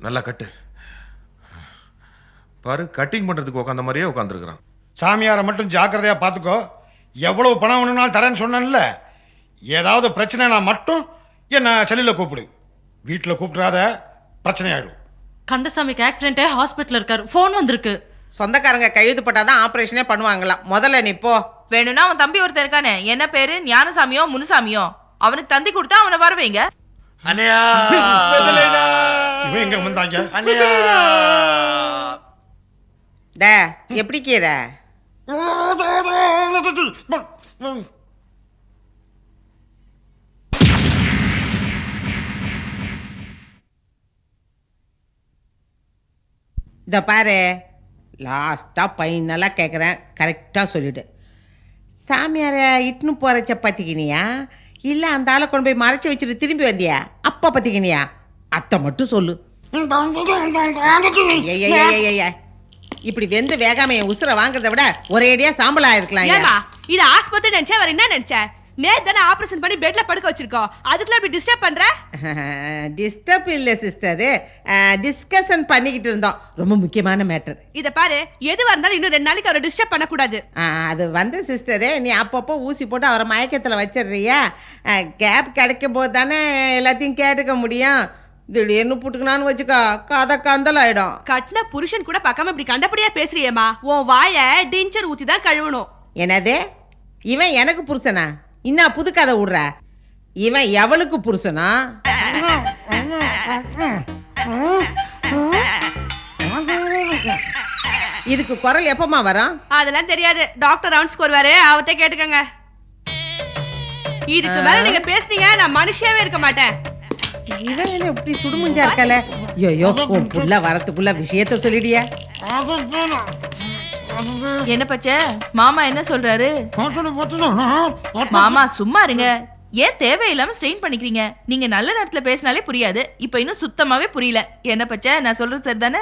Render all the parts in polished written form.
நல்லா கட்டு. பாரு, கட்டிங் பண்ணுறதுக்கு உட்காந்த மாதிரியே உட்காந்துருக்குறான். சாமியாரை மட்டும் ஜாக்கிரதையாக பார்த்துக்கோ. எவ்வளவு பணம் வேணும்னாலும் தரேன்னு சொன்னேன்ல. ஏதாவது பிரச்சனைனா மட்டும் என்ன செல்லில் கூப்பிடு. வீட்டில் கூப்பிடாத, பிரச்சனை ஆகிடும். கந்தசாமிக்கு ஆக்சிடென்ட் ஹாஸ்பிட்டல் இருக்காரு. ஃபோன் வந்திருக்கு. சொந்தக்காரங்க கையெழுத்து போட்டாதான் ஆபரேஷனே பண்ணுவாங்களாம். முதல்ல நீ போ. வேணும்னா அவன் தம்பி ஒருத்தர் இருக்கானே, என்ன பேரு, ஞானசாமியோ முனுசாமியோ, அவனுக்கு தந்தி கொடுத்தா அவனை வர வைங்க. அண்ணையா, இவன் எங்க வந்தாங்க? அண்ணையா, டே எப்படி கீரை? இதை பாரு, லாஸ்ட்டாக பையனெல்லாம் கேட்குறேன், கரெக்டாக சொல்லிவிடு. சாமியாரை இட்டுன்னு போகிற சப்பாத்திக்கினியா இல்லை அந்த ஆளை கொண்டு போய் மறைச்சி வச்சுட்டு திரும்பி வந்தியா அப்போ பற்றிக்கினியா? அத்தை மட்டும் சொல்லு. ஏய் இப்படி வெந்து வேகாம என் உசுரை வாங்குறத விட ஒரேடியா சாம்பல் ஆயிருக்கலாம். இது ஆஸ்பத்திரி நினைச்சா வேற என்ன நினைச்ச? நேத்தானே ஆபரேஷன் பண்ணி பெட்ல படுக்க வச்சிருக்கோம். அதுக்குள்ள இப்படி டிஸ்டர்ப் பண்ற? டிஸ்டர்ப் இல்ல சிஸ்டர், டிஸ்கஷன் பண்ணிக்கிட்டு இருந்தோம். ரொம்ப முக்கியமான மேட்டர். இத பாரு, எதுவா இருந்தாலும் இன்னும் 2 நாளைக்கு அவரை டிஸ்டர்ப் பண்ண கூடாது. அது வந்து சிஸ்டரே, நீ அப்பப்போ ஊசி போட்டு அவரை மயக்கத்தில் வச்சிடுறியா? கேப் கிடைக்கும் போது தானே எல்லாத்தையும் கேட்டுக்க முடியும். திடீர்னு புட்டுக்கணான்னு வச்சுக்கோ, கதை கந்தல் ஆயிடும். கட்டின புருஷன் கூட பார்க்காம இப்படி கண்டபடியா பேசுறியேம்மா. உன் வாயை டிஞ்சர் ஊத்தி தான் கழுவணும். என்னது? இவன் எனக்கு புருஷனா? இன்னும் புது கதை விடுற. இவன் எவளுக்கு புருஷனா? இதுக்கு குரல் எப்பமா வரும்? அதெல்லாம் தெரியாது. டாக்டர் ரவுண்ட்ஸ்க்கு வருவாரு, அவர்கிட்ட கேட்டுக்கங்க. இதுக்கு மேல நீங்க பேசுனீங்க நான் மனுஷியாவே இருக்க மாட்டேன். இவன் என்ன இப்படி சுடுமுஞ்சா இருக்கல? ஐயோ, உன் புள்ள வரத்துக்குள்ள விஷயத்த சொல்லிடியா? என்ன பச்சை, மாமா என்ன சொல்றாரு? மாமா சும்மா இருங்க, ஏன் தேவையில்லாம ஸ்ட்ரெயின் பண்ணிக்கிறீங்க? நீங்க நல்ல நேரத்துல பேசினாலே புரியாது, இப்ப இன்னும் சுத்தமாவே புரியல. என்ன பச்சை, நான் சொல்றது சரிதானே?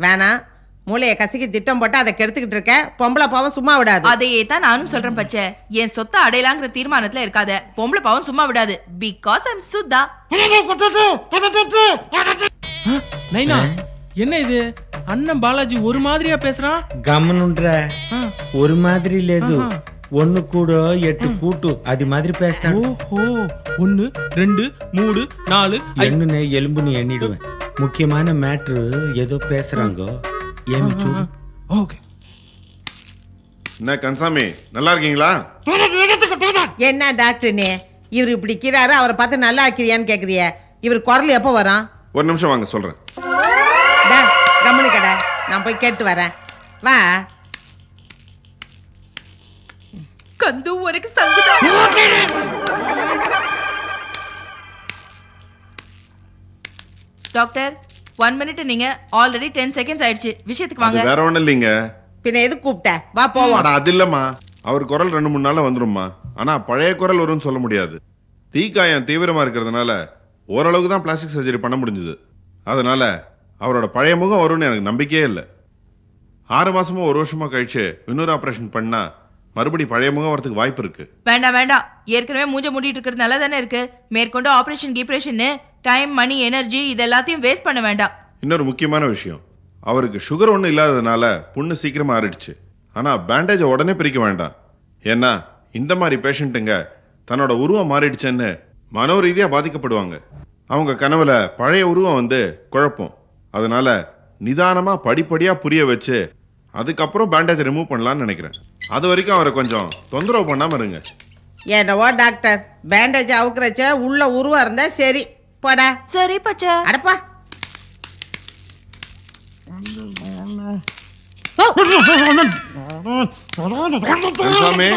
வேணாம், மூளைய கசக்கி திட்டம் போட்டு அதை கெடுத்துக்கிட்டு இருக்க. பொம்பளை பாவம் சும்மா விடாது. அதையே தான் நானும் சொல்றேன் பச்சை. என் சொத்தை அடையலாங்கிற தீர்மானத்துல இருக்காத. பொம்பளை பாவம் சும்மா விடாது. பிகாஸ் ஐம் சுத்தா. நைனா, என்ன இது? அண்ணன் பாலாஜி ஒரு மாதிரியா பேசுறான். గమనుండ్ర ஒரு மாதிரி లేదు, ஒன்னு கூட 8 கூட்டு అది மாதிரி பேசுறான். ஓஹோ, 1 2 3 4 எண்ணுனே எலும்புன்னு எண்ணிடுவேன். முக்கியமான மேட்ரு ஏதோ பேசுறாங்க, ஏமி చూడు. ஓகே. என்ன கன்சாமி, நல்லா இருக்கீங்களா? என்ன டாக்டர்னே இவர் இப்படி கீறாரு, அவரை பார்த்து நல்லா ஆக்கிறியான்னு கேக்குறிய? இவர் குரல் எப்போ வரும்? ஒரு நிமிஷம் வாங்க, சொல்றேன். கம்முனு கடை, நான் போய் கேட்டு வரேன். வா. கந்து உனக்கு சங்கடம். Doctor 1 minute. நீங்க ஆல்ரெடி 10 செகண்ட்ஸ் ஆயிடுச்சு. விஷயத்துக்கு வாங்க. வேற ஒண்ணும் இல்லைங்க. பின்ன எது கூப்பிட்ட? வா போவோம். அது இல்லம்மா, அவர் குரல் 2-3 நாள்ல வந்துரும்மா. ஆனா பழைய குரல் வரும்னு சொல்ல முடியாது. தீக்காயம் தீவிரமா இருக்கிறதுனால ஓரளவுக்கு தான் பிளாஸ்டிக் சர்ஜரி பண்ண முடிஞ்சது. அதனால அவரோட பழைய முகம் வரும்னு எனக்கு நம்பிக்கையே இல்லை. 6 மாசமோ 1 வருஷமோ கழிச்சு இன்னொரு ஆபரேஷன் பண்ணா மறுபடி பழைய முகம் வரதுக்கு வாய்ப்பு இருக்கு. வேண்டாம் வேண்டாம், ஏற்கனவே மூஞ்ச மூடிட்டு இருக்கிறது நல்லா தானே இருக்கு. மேற்கொண்டு ஆபரேஷன் கீப்ரேஷன் டைம் மணி எனர்ஜி இது எல்லாத்தையும் வேஸ்ட் பண்ண வேண்டாம். இன்னொரு முக்கியமான விஷயம், அவருக்கு சுகர் ஒன்றும் இல்லாததுனால புண்ணு சீக்கிரமா ஆறிடுச்சு. ஆனா பேண்டேஜை உடனே பிரிக்க வேண்டாம். ஏன்னா இந்த மாதிரி பேஷண்ட்டுங்க தன்னோட உருவம் மாறிடுச்சுன்னு மனோரீதியா பாதிக்கப்படுவாங்க. அவங்க கனவுல பழைய உருவம் வந்து குழப்பம். அதனால நிதானமா படிப்படியா புரிய வச்சு அதுக்கப்புறம் பேண்டேஜ் ரிமூவ் பண்ணலாம்னு நினைக்கிறேன். அது வரைக்கும் அவரை கொஞ்சம் தொந்தரவு பண்ணாம இருங்க. என்னவோ டாக்டர், பேண்டேஜ் அவுக்குறச்ச உள்ள உருவம் இருந்தா சரி போடா. சரி பச்சை. அடப்பா. சாமி,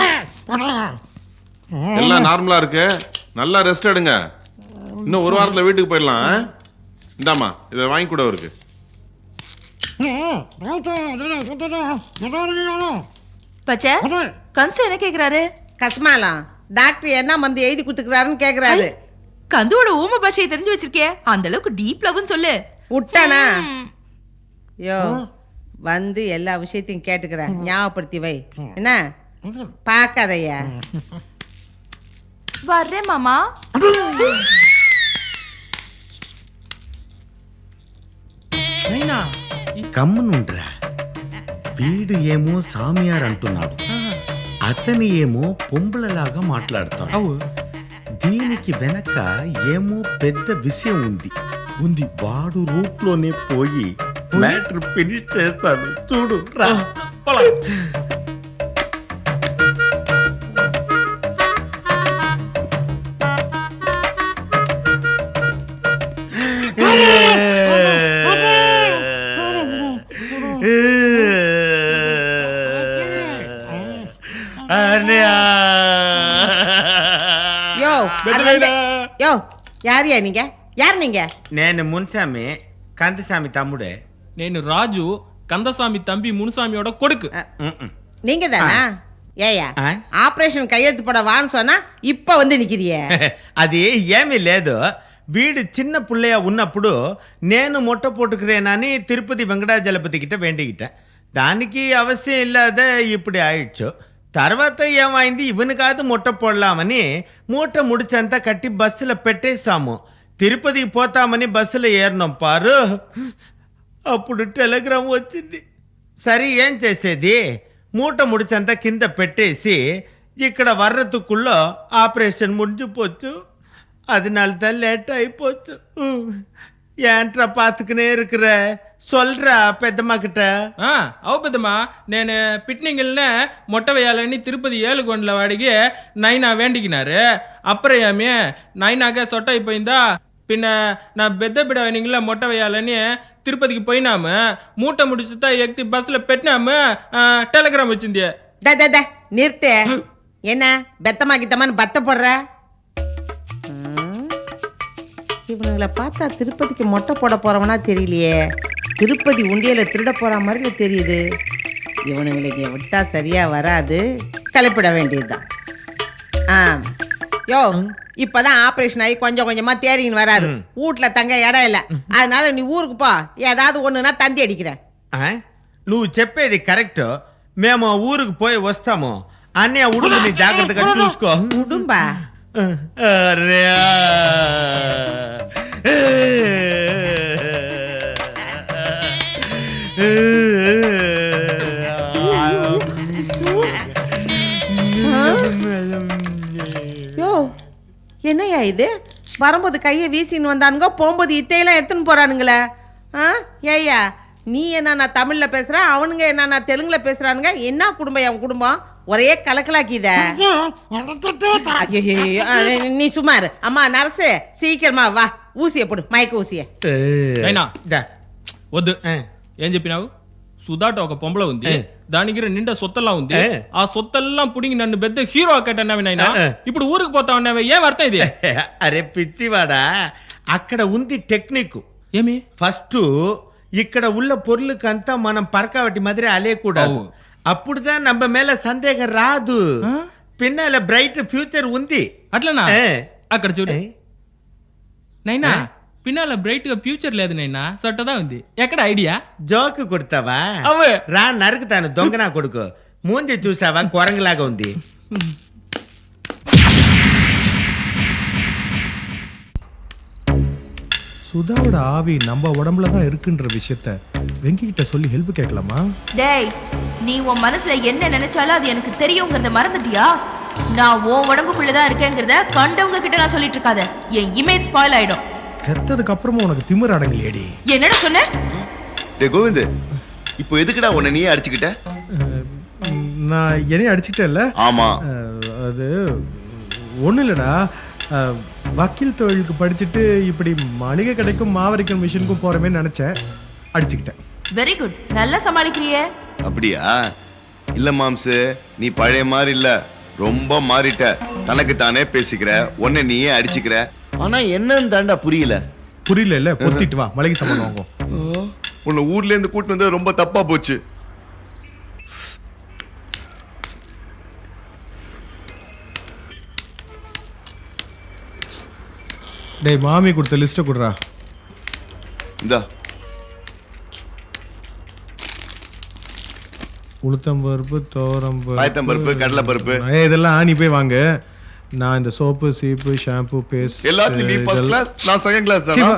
எல்லாம் நார்மலா இருக்கு, நல்லா ரெஸ்ட் எடுங்க. இன்னும் 1 வாரத்துல வீட்டுக்கு போயிடலாம். இந்தாமா, இதை வாங்கி கூட இருக்கு. பச்சை, கன்சு என்ன கேக்குறாரு? கஸ்மாலாம் டாக்டர் என்ன மருந்து எழுதி கொடுத்துக்கிறாருன்னு கேக்குறாரு. கந்துவோட ஊம பாஷையை தெரிஞ்சு வச்சிருக்கே, அந்த அளவுக்கு டீப் லவ்னு சொல்லு. விட்டானா? யோ வந்து எல்லா விஷயத்தையும் கேட்டுக்கிறேன், ஞாபகப்படுத்தி வை. என்ன பார்க்காதையா? வர்றேன் மாமா. కమ్మునుండ్రా. వీడు ఏమో సామియార్ అంటున్నాడు, అతని ఏమో పొంబులలాగా మాట్లాడతాడు. అవు దీనికి వెనక ఏమో పెద్ద విషయం ఉంది. వాడు రూట్లోనే పోయి మ్యాటర్ ఫినిష్ చేస్తాడు. చూడు రా. யோ அது வந்து யோ யாரியா நீங்க யார் நீங்க నేను మున్సామి కందిసామి తమ్ముడే. నేను రాజు కందసామి తంబి మునుసామిயோட కొడుకు. நீங்க தானா ஏயா ఆ? ஆபரேஷன் கையெழுத்து போட வான்னு சொன்னா இப்ப வந்து நிக்கிறியே అది ఏమీ లేదు. వీడు చిన్న పుల్లయ్య ఉన్నప్పుడు నేను మొట్ట పోட்டுக்கிறேனని తిరుపతి వెంకటాచలపతి గిట్ట వేண்டிக்கிட்டேன். దానికి అవశ్యం ఇల్లాద ఇప్పుడు ఆయిడ్చు. తర్వాత ఏమైంది, ఇవని కాదు మొట్ట పోడలామని మూట ముడిచంతా కట్టి బస్సులో పెట్టేశాము. తిరుపతికి పోతామని బస్సులో ఏరినాం పారు. అప్పుడు టెలిగ్రామ్ వచ్చింది. సరే ఏం చేసేది, మూట ముడిచంతా కింద పెట్టేసి ఇక్కడ వర్రతుక్కుల్లో ఆపరేషన్ ముడిచిపోవచ్చు. అది నలత లేట్ అయిపోవచ్చు. ఏంట్రా పాతుకునే இருக்கிற சொல்றா పెద్దమ్మ கிட்ட. అవు పెద్దమ్మా, నేను పిట్నింగిల్నే మొట్ట వేయాలని తిరుపతి ఏలుగొండల వాడికి నైనా వేండికినారు. అప్పుడే ఏమి నైనాగా సొట్ట అయిపోయిందా. పిన్న నా పెద్ద బిడ వేణిగిల మొట్ట వేయాలని తిరుపతికి పోయినాము. మూట ముడిచుతా ఎక్కి బస్సులో పెట్టినాము. టెలిగ్రామ్ వచ్చింది. த நிறுத்து. என்ன பெத்தமா கித்தமான்னு பத்த போடுற? இவனுங்களை பார்த்தா திருப்பதிக்கு மொட்டை போட போறவனா தெரியலையே. திருப்பதி உண்டியல திருட போற மாதிரி தெரியுது. இவனுங்களுக்கு விட்டா சரியா வராது, கலப்பிட வேண்டியதுதான். யோ இப்பதான் ஆபரேஷன் ஆகி கொஞ்சம் கொஞ்சமா தேறின்னு வராரு. வீட்டுல தங்க இடம் இல்ல, அதனால நீ ஊருக்கு போ. ஏதாவது ஒண்ணுன்னா தந்தி அடிக்கிறேன். నువ్వు చెప్పేది కరెక్ట్. మేము ఊరికి పోయి వస్తాము. అన్నయ్య ఉడుకుని జాగ్రత్తగా చూసుకో. உடும்பா అరే யோ என்னையா இது? வரும்போது கையை வீசின்னு வந்தானுங்க, போகும்போது இத்தையெல்லாம் எடுத்துன்னு போறானுங்களே. ஏய்யா நீ என்ன நான் தமிழ்ல பேசுறேன், அவனுங்க என்ன நான் தெலுங்குல பேசுறானுங்க. என்ன குடும்பம் என் குடும்பம்? ஒரே கலக்கலாக்கித. நீ சுமார். அம்மா நர்ஸு சீக்கிரமா வா, ஊசிய போடு, மயக்க ஊசிய. అయినా వద్దు. ఏం చెప్పినావు? సుధాట ఒక పొంబల ఉంది, దానికి నిండా సొత్తల్లా ఉంది. ఆ సొత్తల్లా పుడిగి నన్ను పెద్ద హీరో కట్టన్నావి నాయనా. ఇప్పుడు ఊరికి పోతా ఉన్నావే, ఏం అర్థం ఇది? అరే పిచ్చివాడా, అక్కడ ఉంది టెక్నిక్. ఏమి? ఫస్ట్ ఇక్కడ உள்ள பொருளுக்கಂತ మనం பறக்காவட்டி மாதிரி அலையக்கூடாது. అప్పుడుதான் நம்ம மேல సందేహం రాదు. పిన్నాల బ్రైట్ ఫ్యూచర్ ఉంది. అట్లనా? అక్కడ చూడు నైనా, పిన్నాల బ్రైట్ గా ఫ్యూచర్ లేదు నైనా, సొట్టదా ఉంది. ఎక్కడ ఐడియా? జోక్ కొడతావా? అవే రా నరుకుతాను, దొంగనా కొడుకు. మూంది చూసావా, కొరంగులాగా ఉంది. சுதாவோட ஆவி நம்ம உடம்புல தான் இருக்குன்ற விஷயத்த வெங்கி கிட்ட சொல்லி ஹெல்ப் கேட்கலாமா? டேய், நீ உன் மனசுல என்ன நினைச்சாலும் அது எனக்கு தெரியுங்கிறத மறந்துட்டியா? நான் உன் உடம்புக்குள்ளதான் இருக்கேங்கிறத கண்டவங்க கிட்ட நான் சொல்லிட்டு இருக்காத. என் இமேஜ் ஸ்பாயில் ஆயிடும். செத்ததுக்கு அப்புறமும் உனக்கு திமிர் அடங்கலையேடி. என்னடா சொன்ன? டே கோவிந்த், இப்போ எதுக்குடா உன்னை நீயே அடிச்சுக்கிட்ட? நான் என்னைய அடிச்சுக்கிட்டேன்ல? ஆமா. அது ஒன்றும் இல்லைடா. வக்கீல் தொழிலுக்கு படிச்சுட்டு இப்படி மளிகை கடைக்கும் மாவரிக்கும் மிஷினுக்கும் போறமே நினைச்சேன், அடிச்சுக்கிட்டேன். வெரி குட், நல்லா சமாளிக்கிறியே. அப்படியா? இல்ல மாம்சு, நீ பழைய மாதிரி இல்ல, ரொம்ப மாறிட்ட. தனக்கு தானே பேசிக்கிற, உன்னை நீயே அடிச்சுக்கிற. ஆனா என்னன்னு தாண்டா புரியல. புரியல இல்ல, பொத்திட்டு வா, மளிகை சாமான் வாங்குவோம். உன்னை ஊர்ல இருந்து கூட்டு வந்து ரொம்ப தப்பா போச்சு. டேய், மாமி கொடுத்த லிஸ்ட்டை கொடுறா. இந்தா. உளுத்தம்பருப்பு, தோரம்பருப்பு, பயத்தம்பருப்பு, கடலைப்பருப்பு, இதெல்லாம் நீ போய் வாங்க. நான் இந்த சோப்பு, சீப்பு, ஷாம்பு, பேஸ்ட் எல்லாத்துலயும் நீ ஃபர்ஸ்ட் கிளாஸ், நான் செகண்ட் கிளாஸ் தானா?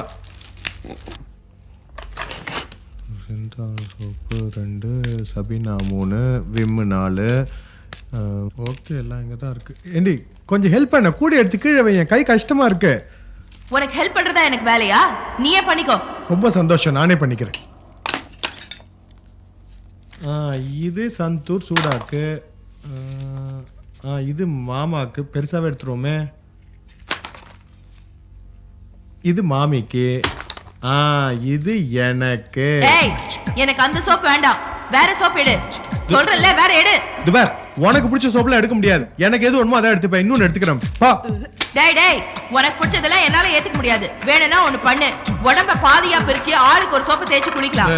Cinthol soap 2, Sabeena 3, Vim 4. Okay எல்லாம் இங்கே தான் இருக்கு. ஏண்டி கொஞ்சம் ஹெல்ப் பண்ண, கூட எடுத்து கீழே வை, என் கை கஷ்டமா இருக்கு. உனக்கு ஹெல்ப் பண்றதா எனக்கு வேலையா? நீயே பண்ணிக்கோ. ரொம்ப சந்தோஷம், நானே பண்ணிக்கிறேன். இது சந்தூர் சூடாக்கு. இது மாமாக்கு பெருசாவே எடுத்துருவோமே. இது மாமிக்கு. இது எனக்கு. ஏய், எனக்கு அந்த சோப் வேண்டாம், வேற சோப் எடு. சொல்றல வேற எடு. இது பார், உனக்கு பிடிச்ச சோப்ல எடுக்க முடியாது. எனக்கு எது வேணுமோ அதை எடுத்துப்பேன். இன்னொன்னு எடுத்துக்கிறேன். பா. டேய், உனக்கு பிடிச்சதெல்லாம் என்னால ஏத்துக்க முடியாது. வேணும்னா ஒண்ணு பண்ணு, உடம்ப பாதியா பிரிச்சு ஆளுக்கு ஒரு சோப்பு தேய்ச்சி குளிக்கலாம்.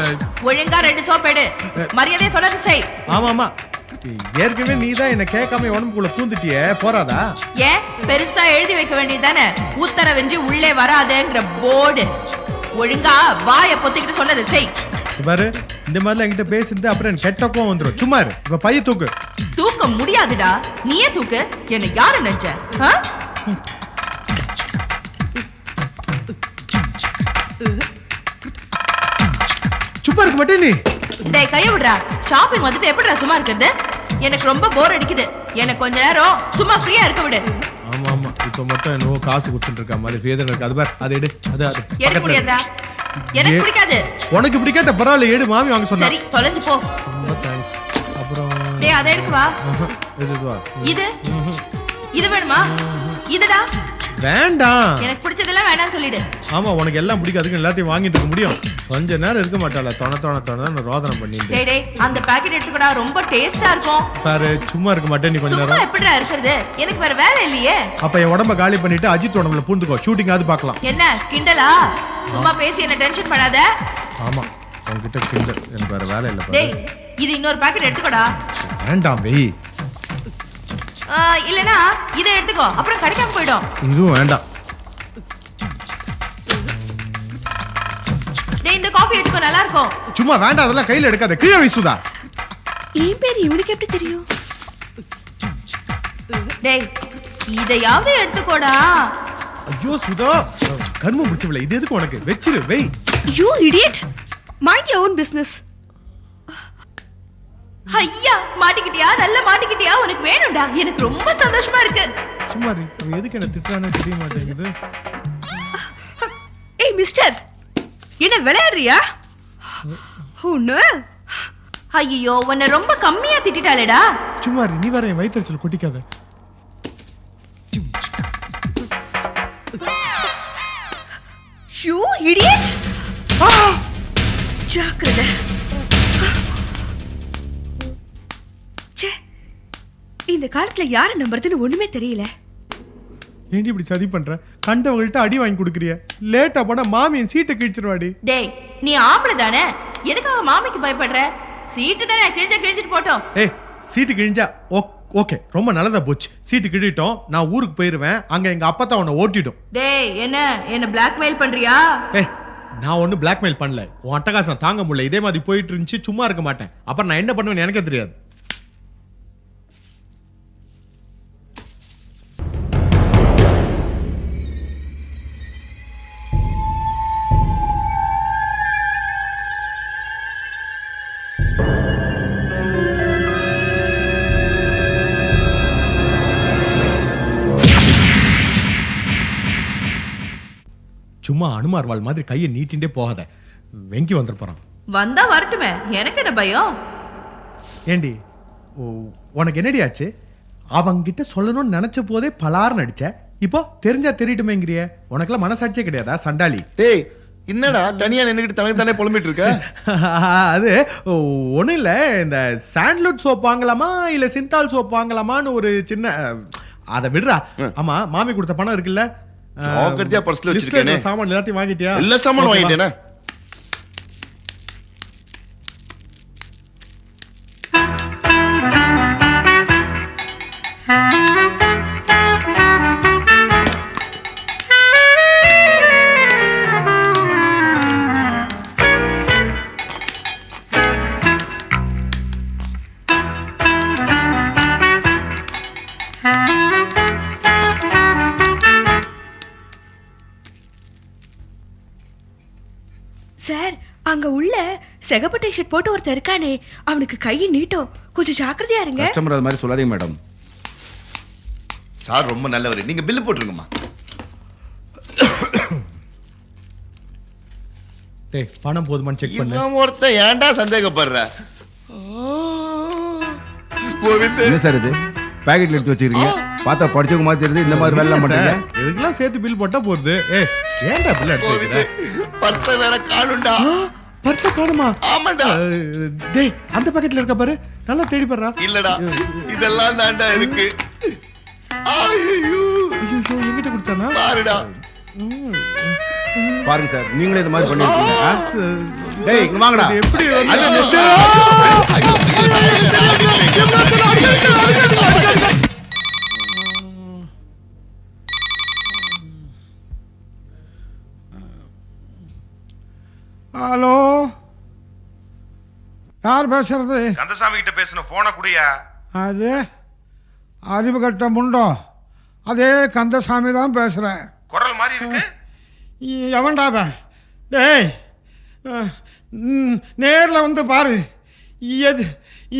ஒழுங்கா 2 சோப் எடு. மரியாதையா சொன்னது செய். ஆமா ஏற்கனவே நீ தான் என்ன கேட்காம உடம்புக்குள்ள பூந்துட்டியே, போறாதா? ஏன் பெருசா எழுதி வைக்க வேண்டியதானே, உத்தரவின்றி உள்ளே வராதேங்கிற போர்டு. ஒழுங்கா வாயை பொத்திக்கிட்டு சொன்னது செய். பாரு, இந்த மாதிரிலாம் என்கிட்ட பேசிட்டு அப்புறம் எனக்கு கெட்ட கோவம் வந்துடும். சும்மா இரு. இப்ப பைய தூக்கு. தூக்க முடியாதுடா, நீயே தூக்கு. என்ன யாரு நினைச்ச? சும்மா இருக்க மாட்டே நீ. டேய் கைய விடுறா. ஷாப்பிங் வந்துட்டு எப்படிடா சும்மா இருக்குது? எனக்கு ரொம்ப போர் அடிக்குது. எனக்கு கொஞ்ச நேரம் சும்மா ஃப்ரீயா இருக்க விடு. ஆமா இப்ப மட்டும் என்னவோ காசு கொடுத்துட்டு இருக்க மாதிரி வேதனை இருக்கு. அது பார், அதை எடு. அது எடுக்க முடியாதா? எனக்கு பிடிக்காது. உனக்கு பிடிக்காத பரவாயில்ல, எடு. மாமி வாங்க சொன்னா. சரி, தொலைஞ்சு போ. ரொம்ப தேங்க்ஸ். அப்புறம் டேய் அதை எடுக்க வா. இது இது வேணுமா? இதுடா வேண்டாம். எனக்கு பிடிச்சதெல்லாம் வேண்டாம்னு சொல்லிடு. ஆமா, உனக்கு எல்லாம் பிடிக்காதுக்கு எல்லாத்தையும் வாங்கிட்டு இருக்க முடியும். கொஞ்ச நேரம் இருக்க மாட்டாளா? தொண ரோதனை பண்ணிட்டு. டேய் அந்த பாக்கெட் எடுத்துக்கடா, ரொம்ப டேஸ்டா இருக்கும். பாரு, சும்மா இருக்க மாட்டே நீ. கொஞ்ச சும்மா நேரம் எப்படிடா இருக்குது? எனக்கு வேற வேலை இல்லையே. அப்ப என் உடம்ப காலி பண்ணிட்டு அஜித் உடம்புல பூந்துக்கோ. ஷூட்டிங் ஆது பார்க்கலாம். என்ன கிண்டலா? சும்மா பேசி என்ன டென்ஷன் பண்ணாத. ஆமா, உன்கிட்ட கிண்டல். எனக்கு வேற வேலை இல்ல. டேய் இது இன்னொரு பாக்கெட் எடுத்துக்கடா. வேண்டாம் வெய். இல்லனா இதை எடுத்துக்கோ, அப்புறம் கிடைக்காம போய்டும். இதுவும் வேண்டாம். டேய் இந்த காபி எடுத்துக்கோ, நல்லா இருக்கும். சும்மா வேண்டாம், அதெல்லாம் கையில எடுக்காத. கீழே வீசுதா. என் பேர் இவனுக்கு எப்படி தெரியும்? டேய் இதையாவது எடுத்துக்கோடா. ஐயோ சுதா, கர்மம் பிடிச்சவள. இது எதுக்கு உனக்கு? வெச்சிரு வெய். You idiot! Mind your own business. ஐயா மாட்டிக்கிட்டியா? நல்லா மாட்டிக்கிட்டியா? உனக்கு வேணும்டா. எனக்கு ரொம்ப சந்தோஷமா இருக்கு. சும்மா இரு. அவ எதுக்கு என்ன திட்டுறானே தெரிய மாட்டேங்குது. ஏய் மிஸ்டர், என்ன விளையாடுறியா? ஒண்ணு. ஐயோ உன்னை ரொம்ப கம்மியா திட்டிட்டாளேடா. சும்மா இரு. நீ வேற என் வயிற்றுச்சல் கொட்டிக்காத. You idiot! ஜாக்கிரதை. ச்சே, இந்த காலத்துல யாரை நம்புறதுன்னு ஒண்ணுமே தெரியல. ஏண்டி இப்படி சதி பண்ற? கண்டவங்கள்ட்ட அடி வாங்கி கொடுக்குறிய. லேட்டா போனா மாமியின் சீட்டை கிழிச்சிருவாடி. டேய் நீ ஆம்பளை தானே, எதுக்காக மாமிக்கு பயப்படுற? சீட்டு தானே, கிழிச்சிட்டு போட்டோம். ஏய், சீட்டு கிழிஞ்சா ஓகே, ரொம்ப நல்லதா போச்சு. சீட்டு கிழிட்டோம், நான் ஊருக்கு போயிருவேன். அங்க எங்க அப்பா தான் உன்னை ஓட்டிடும். டேய் என்ன பிளாக்மெயில் பண்றியா? ஏய், நான் ஒன்னும் பிளாக்மெயில் பண்ணல. உன் அட்டகாசம் தாங்க முடியல. இதே மாதிரி போயிட்டு இருந்துச்சு, சும்மா இருக்க மாட்டேன். அப்புறம் நான் என்ன பண்ணுவேன்னு எனக்கே தெரியாது. சும்மா அனுமார் வாழ் மாதிரி கையை நீட்டின்டே போகாத. வெங்கி வந்துட போறான். வந்தா வரட்டுமே, எனக்கு என்ன பயம்? ஏண்டி உனக்கு என்னடி ஆச்சு? அவங்கிட்ட சொல்லணும்னு நினைச்ச போதே பலார்னு அடிச்ச. இப்போ தெரிஞ்சா தெரியட்டுமேங்கிறிய. உனக்குலாம் மனசாட்சியே கிடையாதா சண்டாளி? டேய் என்னடா தனியா நின்னுக்கிட்டு தனக்கு தானே புலம்பிட்டு இருக்க? அது ஒன்றும் இல்லை. இந்த சாண்ட்லூட் சோப் வாங்கலாமா இல்லை சிந்தால் சோப் வாங்கலாமான்னு ஒரு சின்ன. அதை விடுறா. ஆமா, மாமி கொடுத்த பணம் இருக்குல்ல, ஜாக்கிரதையா பர்ஸ்ல வச்சிருக்கேனே. சாமான் எல்லாத்தையும் வாங்கிட்டியா? எல்லா சாமானும் வாங்கிட்டேனா? சார், அங்க உள்ள சிகப்பு டிஷர்ட் போட்டு ஒருத்தர் இருக்கானே, அவனுக்கு கை நீட்டும், கொஞ்சம் ஜாக்கிரதையா இருங்க. கஸ்டமர் அது மாதிரி சொல்லாதீங்க மேடம். சார் ரொம்ப நல்லவர், நீங்க பில்லு போட்டுருங்கம்மா. டேய் பணம் போதுமான்னு செக் பண்ணு. இவன் ஒருத்தன் ஏன்டா சந்தேகப்படுற? கோவிந்த், என்ன சார் இது பேக்கெட்ல எடுத்து வச்சிருக்கீங்க? பார்த்தா படிச்சவங்க மாதிரி தெரியுது. இந்த மாதிரி வேலை பண்றீங்க. எதுக்கெல்லாம் சேர்த்து பில் போட்டா போகுது. ஏய் ஏன்டா பில் எடுத்துக்கிற? பர்ஸ வேற காணும்டா. பர்ஸ காணுமா? ஆமாடா. டேய் அந்த பாக்கெட்ல இருக்க பாரு, நல்லா தேடி பாருடா. இல்லடா, இதெல்லாம் தான்டா இருக்கு. ஐயோ ஐயோ என்கிட்ட கொடுத்தானா? பாருடா. பாருங்க சார், நீங்களே இந்த மாதிரி பண்ணிருக்கீங்க. டேய் இங்க வாங்கடா. இது எப்படி ஹலோ, யார் பேசுறது? கந்தசாமி கிட்ட பேசின போனை குடியா. அது அறிவு கட்ட முண்டோ, அதே கந்தசாமி தான் பேசுகிறேன். குரல் மாதிரி இருக்கு. எவன்டாவன்? டேய் நேரில் வந்து பாரு. எது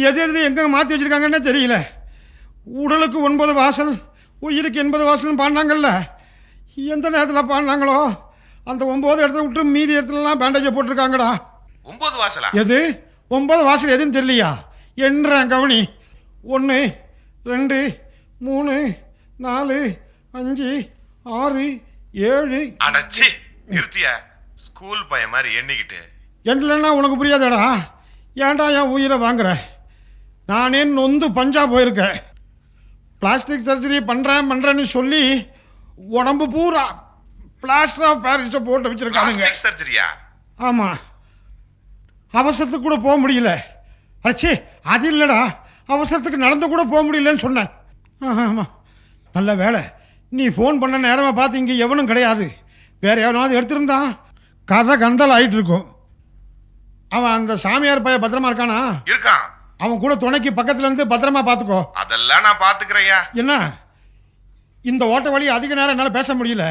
எது எது எங்கே மாற்றி வச்சுருக்காங்கன்னே தெரியல. உடலுக்கு 9 வாசல், உயிருக்கு 80 வாசல்னு பாடினாங்கல்ல. எந்த நேரத்தில் பாடினாங்களோ அந்த 9 இடத்துல விட்டு மீதி இடத்துலலாம் பேண்டேஜை போட்டிருக்காங்கடா. 9 வாசலா? எது 9 வாசல் எதுன்னு தெரியலையா? என்றேன் கவனி. 1 2 3 4 5 6 7. அடச்சி நிறுத்தியா, ஸ்கூல் பையன் மாதிரி எண்ணிக்கிட்டு. என்னன்னா உனக்கு புரியாதடா. ஏன்டா என் உயிரை வாங்குற? நானே நொந்து பஞ்சா போயிருக்கேன். பிளாஸ்டிக் சர்ஜரி பண்ணுறேன்னு சொல்லி உடம்பு பூரா பிளாஸ்டர் ஆஃப் பாரிஸை போட்டு வச்சுருக்காங்க. பிளாஸ்டிக் சர்ஜரியா? ஆமாம். அவசரத்துக்கு கூட போக முடியல. அச்சே அது இல்லைடா, அவசரத்துக்கு நடந்து கூட போக முடியலன்னு சொன்னேன். ஆமாம், நல்ல வேலை நீ ஃபோன் பண்ண நேரமாக பார்த்து இங்கே எவனும் கிடையாது. வேறு எவனாவது எடுத்திருந்தான் கதை கந்தல் ஆகிட்டு இருக்கும். அவன் அந்த சாமியார் பையன் பத்திரமா இருக்கானா? இருக்கான். அவன் கூட துணைக்கு பக்கத்துல இருந்து பத்திரமா பார்த்துக்கோ. அதெல்லாம் நான் பாத்துக்கிறேன்யா. என்ன இந்த ஓட்ட வழி அதிக நேரம் என்னால் பேச முடியல.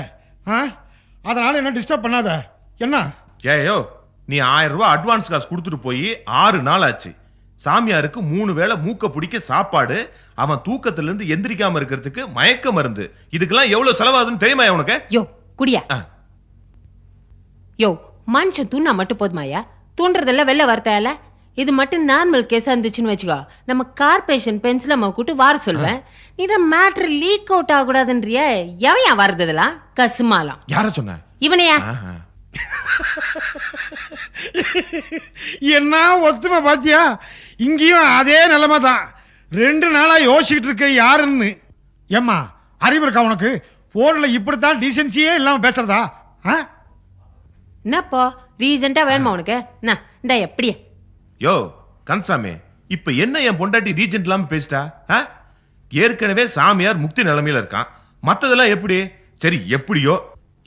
அதனால என்ன டிஸ்டர்ப் பண்ணாத. என்ன ஏயோ, நீ 1000 ரூபாய் அட்வான்ஸ் காசு கொடுத்துட்டு போய் 6 நாள் ஆச்சு. சாமியாருக்கு 3 வேளை மூக்க பிடிக்க சாப்பாடு, அவன் தூக்கத்துல இருந்து எந்திரிக்காம இருக்கிறதுக்கு மயக்க மருந்து, இதுக்கெல்லாம் எவ்வளவு செலவாகுதுன்னு தெரியுமா உனக்கு? யோ குடியா. யோ மனுஷன் தூண்ணா மட்டும் போதுமாயா? தூண்டுறதெல்லாம் வெளில வரத்தால. இது மட்டும் நார்மல் கேஸா இருந்துச்சுன்னு வச்சுக்கோ, நம்ம கார்பரேஷன் பென்சில் அம்மா கூட்டு வார சொல்லுவேன். நீ தான் மேட்ரு லீக் அவுட் ஆகக்கூடாதுன்றிய. எவையா வரதெல்லாம் கசுமாலாம்? யார சொன்ன? இவனையா? என்ன ஒத்துமை பாத்தியா? இங்கேயும் அதே நிலைமை தான். 2 நாளா யோசிச்சுட்டு இருக்க யாருன்னு. ஏம்மா அறிவு இருக்கா உனக்கு? போன்ல இப்படித்தான் டீசென்சியே இல்லாம பேசுறதா? என்னப்பா ரீசெண்டா வேணுமா உனக்கு? என்ன இந்த எப்படியா? யோ கந்தசாமி, இப்ப என்ன என் பொண்டாட்டி ரீஜென்ட் இல்லாம பேசிட்டா? ஏற்கனவே சாமியார் முக்தி நிலைமையில இருக்கான். மத்ததெல்லாம் எப்படி? சரி எப்படியோ,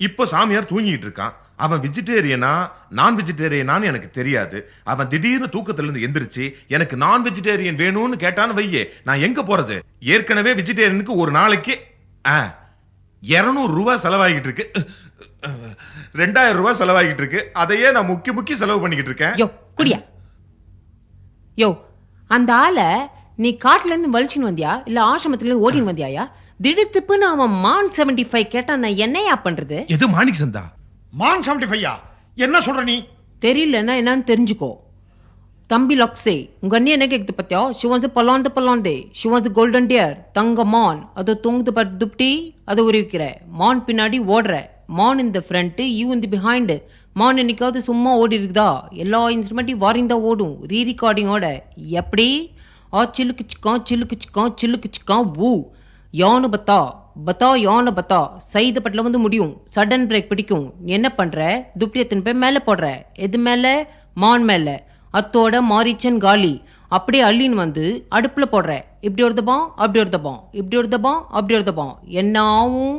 இப்போ சாமியார் தூங்கிட்டு இருக்கான். அவன் வெஜிடேரியனா நான் வெஜிடேரியனான்னு எனக்கு தெரியாது. அவன் திடீர்னு தூக்கத்துல இருந்து எந்திரிச்சு எனக்கு நான் வெஜிடேரியன் வேணும்னு கேட்டான்னு வையே, நான் எங்க போறது? ஏற்கனவே வெஜிடேரியனுக்கு ஒரு நாளைக்கு 200 ரூபாய் செலவாகிட்டு இருக்கு. 2000 ரூபாய் செலவாகிட்டு இருக்கு. அதையே நான் முக்கி செலவு பண்ணிக்கிட்டு இருக்கேன். யோ குடியா. யோ அந்த ஆளை நீ காட்டுல இருந்து வலிச்சுன்னு வந்தியா இல்ல ஆசிரமத்துல ஓடின்னு வந்தியாயா? திடுத்துப்புன்னு அவன் மான் 75 கேட்டா நான் என்னையா பண்றது? எது மாணிக் சந்தா? மான் 75 என்ன சொல்ற நீ? தெரியலன்னா என்னன்னு தெரிஞ்சுக்கோ. தம்பி லக்ஸே, உங்க அண்ணி என்ன கேக்குது பத்தியா? ஷி வாஸ் தி பலாண்டே, she was the golden deer. தங்க மான் அது தொங்குது பட் துப்டி அதை உருவிக்கிற. மான் பின்னாடி ஓடுற. மான் இந்த ஃப்ரண்ட், யூ இந்த பிஹைண்ட். மான் என்னைக்காவது சும்மா ஓடி இருக்குதா? எல்லா இன்ஸ்ட்ருமெண்ட்டையும் வாரிந்தா ஓடும் ரீ ரெக்கார்டிங்கோட. எப்படி? சில்லுக்கு சிக்கான் ஊ யானு பத்தா யானு பத்தா. சைதப்பட்டில் வந்து முடியும். சடன் பிரேக் பிடிக்கும். என்ன பண்ற? துப்டி எத்தனை பேர் மேலே போடுற. எது மேலே? மான் மேலே. அத்தோட மாரிச்சன் காலி அப்படியே அள்ளின்னு வந்து அடுப்புல போடுற. இப்படி ஒரு தபம் அப்படி ஒரு தபம், இப்படி ஒரு தபம் அப்படி ஒரு தபம். என்ன ஆகும்?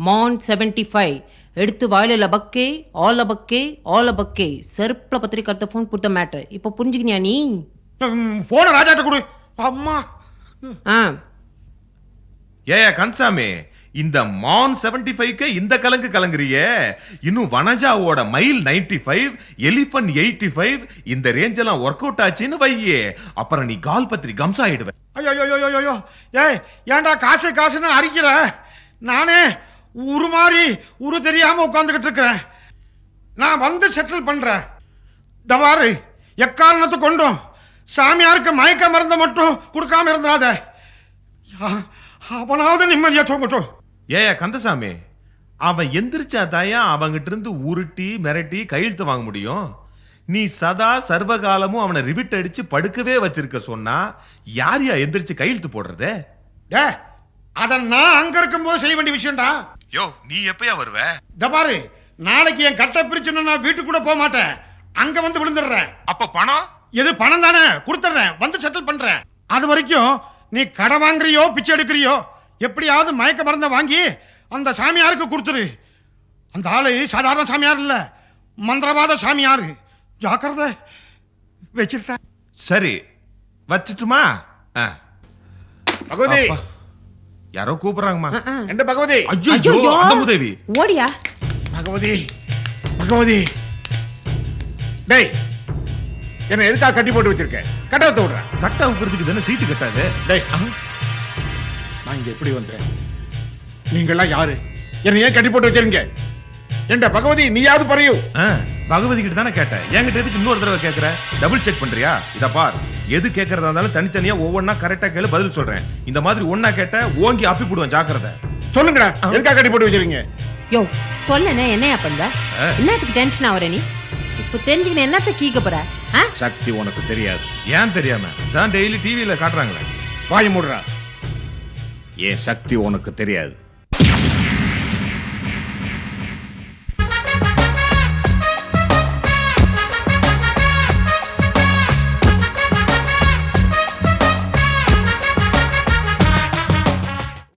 மான் 75 எடுத்து வாயில லபக்கே ஆல் அபக்கே செருப்புல பத்திரிக்கை அடுத்த ஃபோன் புடுத்த மேட்டர். இப்போ புரிஞ்சுக்கினியா நீ? போன ராஜாட்ட கொடு. அம்மா ஏயா கந்தசாமி, இந்த மான் 75க்கு இந்த கலங்கு கலங்குறியே, இன்னும் வனஜாவோட மைல் 95, எலிஃபன் 85 இந்த ரேஞ்ச் எல்லாம் ஒர்க் அவுட் ஆச்சுன்னு வையே, அப்புறம் நீ கால் பத்திரி கம்ஸ் ஆயிடுவ. ஐயோ ஏய், ஏன்டா காசு காசுன்னு அரிக்கிற? நானே உரு தெரியாம உட்காந்துக்கிட்டு இருக்கிறேன். நான் வந்து செட்டில் பண்றேன். தவாறு எக்காரணத்தை கொண்டும் சாமியாருக்கு மயக்க மருந்த மட்டும் கொடுக்காம இருந்துடாத. அவனாவது நிம்மதியா தூங்கட்டும். ஏயா கந்தசாமி, அவன் எந்திரிச்சா தாயா அவங்கிட்ட இருந்து உருட்டி மிரட்டி கையெழுத்து வாங்க முடியும். நீ சதா சர்வகாலமும் அவனை ரிவிட் அடிச்சு படுக்கவே வச்சிருக்க சொன்னா யாரையா எந்திரிச்சு கையெழுத்து போடுறது? டே, அத நான் அங்க இருக்கும்போது செய்ய வேண்டிய விஷயம்டா. யோ, நீ எப்பயா வருவ? தபாரு, நாளைக்கு என் கட்டை பிரிச்சுன்னு நான் வீட்டுக்கு கூட போக மாட்டேன், அங்க வந்து விழுந்துடுறேன். அப்ப பணம்? எது பணம் தானே, கொடுத்துட்றேன், வந்து செட்டில் பண்றேன். அது வரைக்கும் நீ கடை வாங்குறியோ பிச்சை எடுக்கிறியோ, எப்படியாவது மயக்க மருந்த வாங்கி அந்த சாமியாருக்கு கொடுத்துரு. அந்த ஆளு சாதாரண சாமியார் இல்ல, மந்திரவாத சாமியார். ஜாக்கிரதை, வச்சிருட்டேன். சரி, வச்சுட்டுமா? பகவதி, அப்பா, யாரோ கூப்பிடுறாங்கம்மா. எந்த பகவதி? ஐயோ, அந்த உதவி. ஓடியா? பகவதி டேய், என்ன எதுக்காக கட்டி போட்டு வச்சிருக்க? கட்டவத்தை விடுற. கட்ட உக்கிறதுக்கு தானே சீட்டு கட்டாது. டேய், நான் இங்க எப்படி வந்தேன்? நீங்கெல்லாம் யாரு? என்ன ஏன் கட்டி போட்டு வச்சிருங்க? என்ற பகவதி, நீயாவது பறையு. பகவதி கிட்ட தானே கேட்டேன், என்கிட்ட எதுக்கு இன்னொரு தடவை கேட்கற? டபுள் செக் பண்றியா? இத பார், எது கேட்கறதா இருந்தாலும் தனித்தனியா ஒவ்வொன்னா கரெக்டா கேளு, பதில் சொல்றேன். இந்த மாதிரி ஒன்னா கேட்ட ஓங்கி அப்பி போடுவேன், ஜாக்கிரதை. சொல்லுங்கடா, எதுக்காக கட்டி போட்டு வச்சிருக்கீங்க? யோ சொல்லனே, என்னையா பண்ற? என்னத்துக்கு டென்ஷன் ஆவற நீ? இப்போ தெரிஞ்சுக்கின என்னத்த கீக்க போற? சக்தி உனக்கு தெரியாது. ஏன் தெரியாம? தான் டெய்லி டிவியில காட்டுறாங்களே. வாய் மூடுறா. ஏன் சக்தி உனக்கு தெரியாது?